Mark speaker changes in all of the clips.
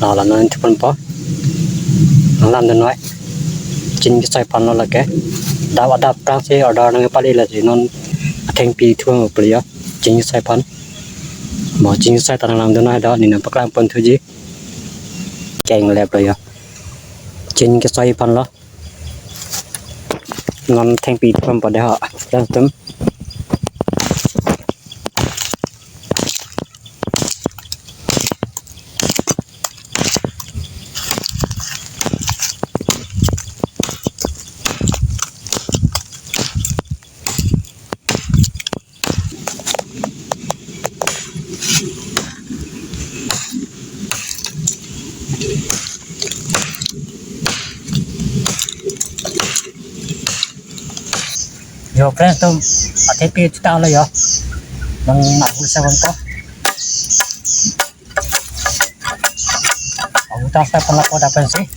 Speaker 1: đó là nó chụp con bó nó làm được nói chính cái sai phần nó là cái đào đào trang xe ở đó nó phải là gì nó thành pi thương ở bây giờ chính cái sai phần mà chính cái sai tao làm được nói đó nên là bắt làm phần thứ gì chèn lẹp rồi chính cái sai phần đó ngon thành pi thương vào đây họ đang tấm yo friends tum ate pi tao là yo nang nak sa kon ko ang ta sa pala ko dapat sih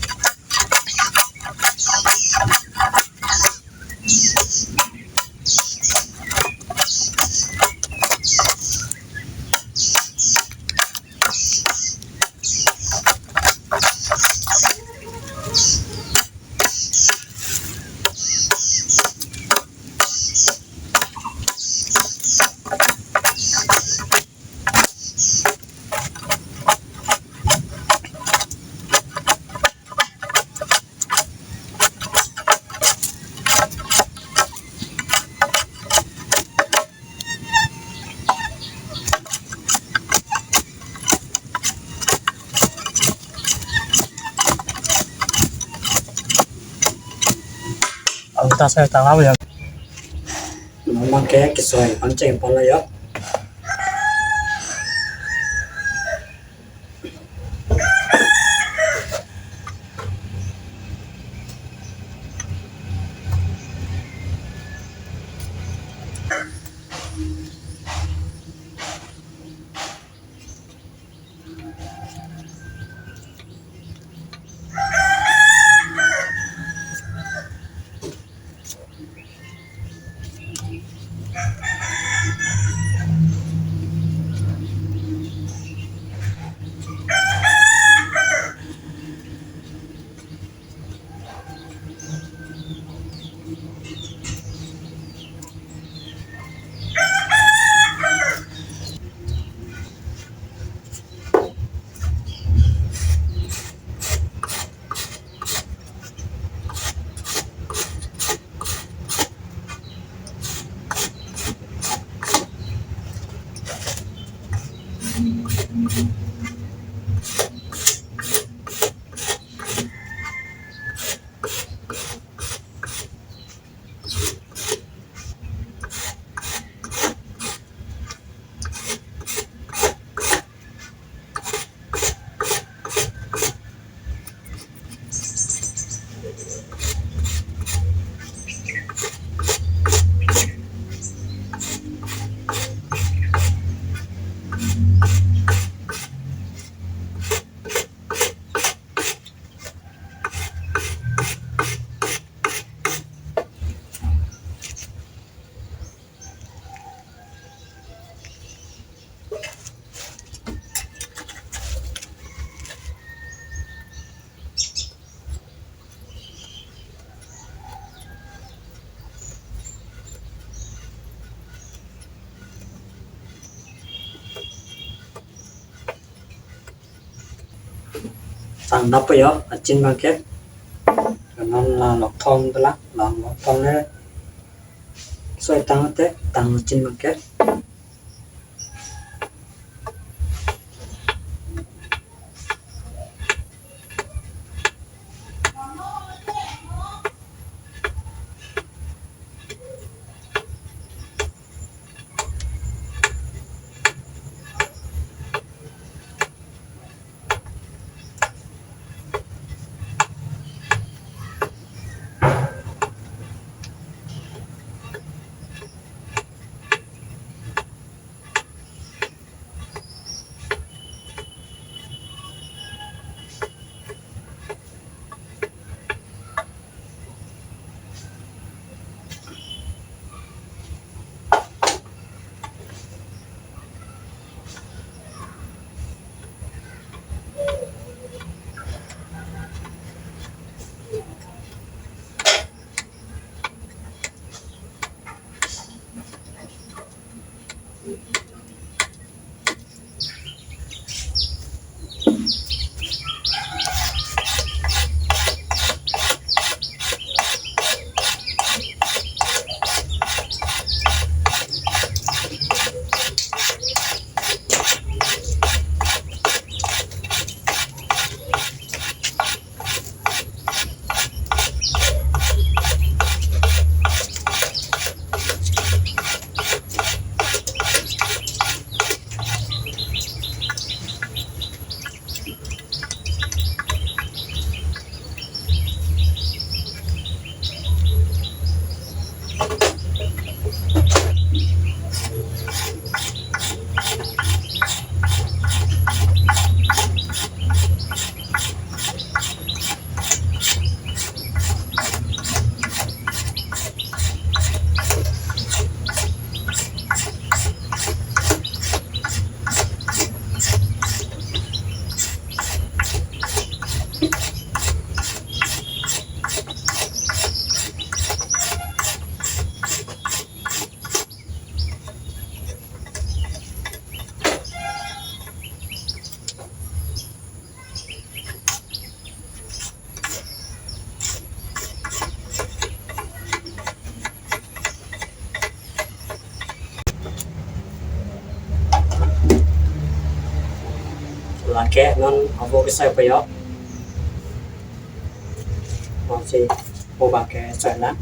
Speaker 1: ta sẽ tao áo được nó mang cái xoài bánh chèn con này á tăng nắp bây giờ ở trên bàn kết nó là lọc thon lắc làm lọc thon đấy xoay tăng thế tăng trên bàn kết kẹ non vô cái sai phải đó nó sẽ vô bà kẹ sai lắm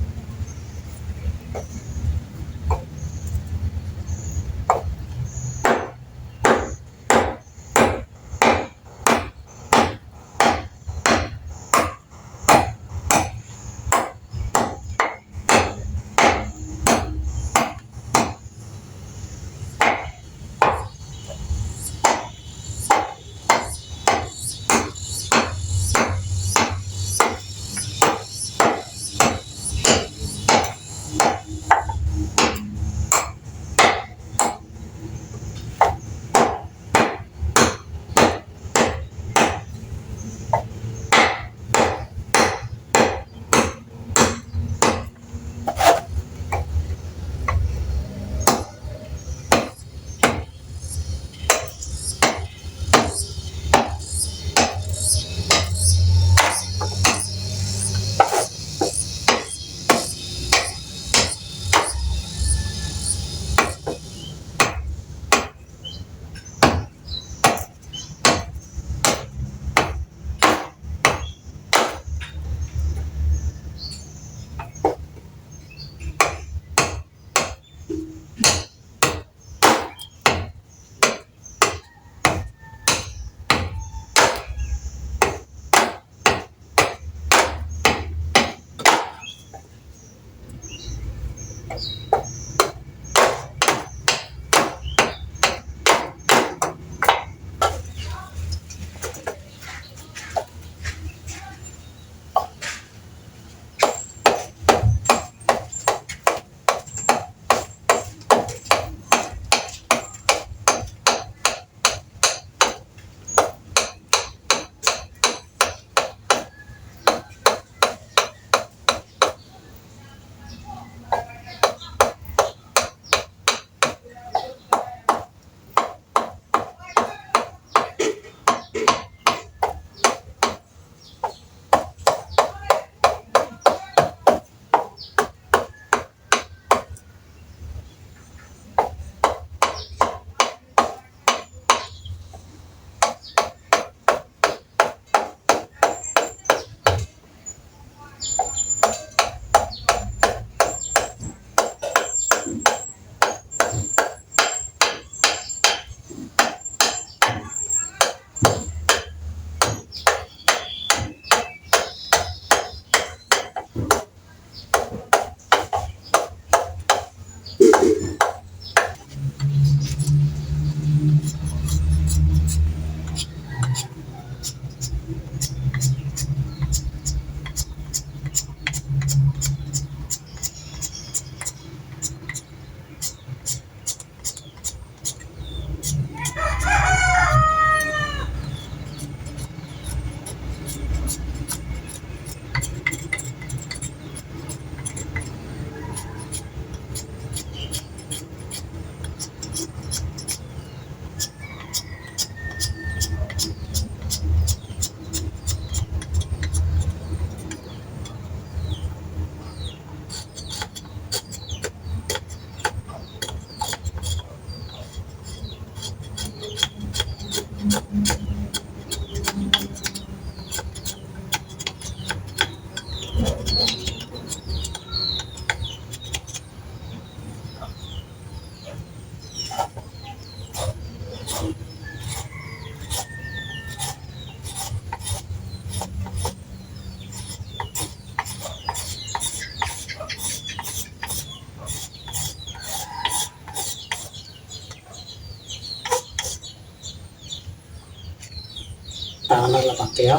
Speaker 1: tangan là bằng kéo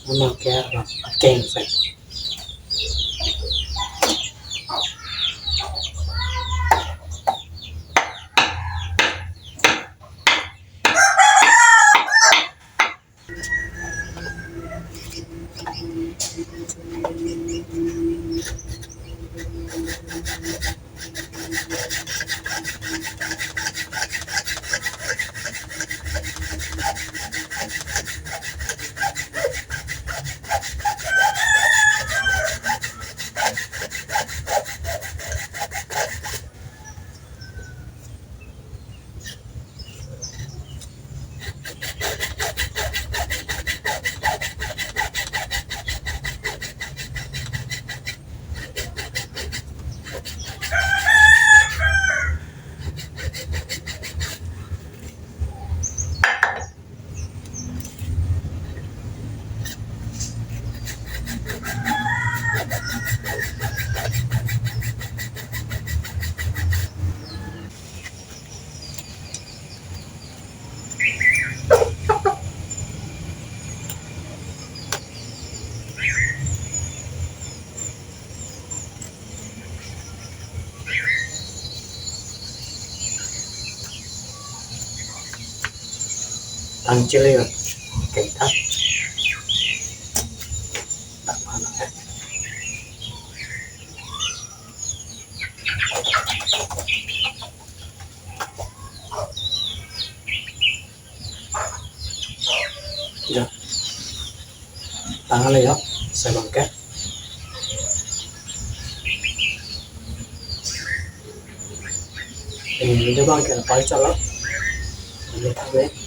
Speaker 1: nó bằng kéo là kèm phải Tăng chili rồi cảnh thắt đặt vào lại rồi tăng lên đó sẽ bằng cách thì mình cho bằng cái là quay cho lắm mình thắt lên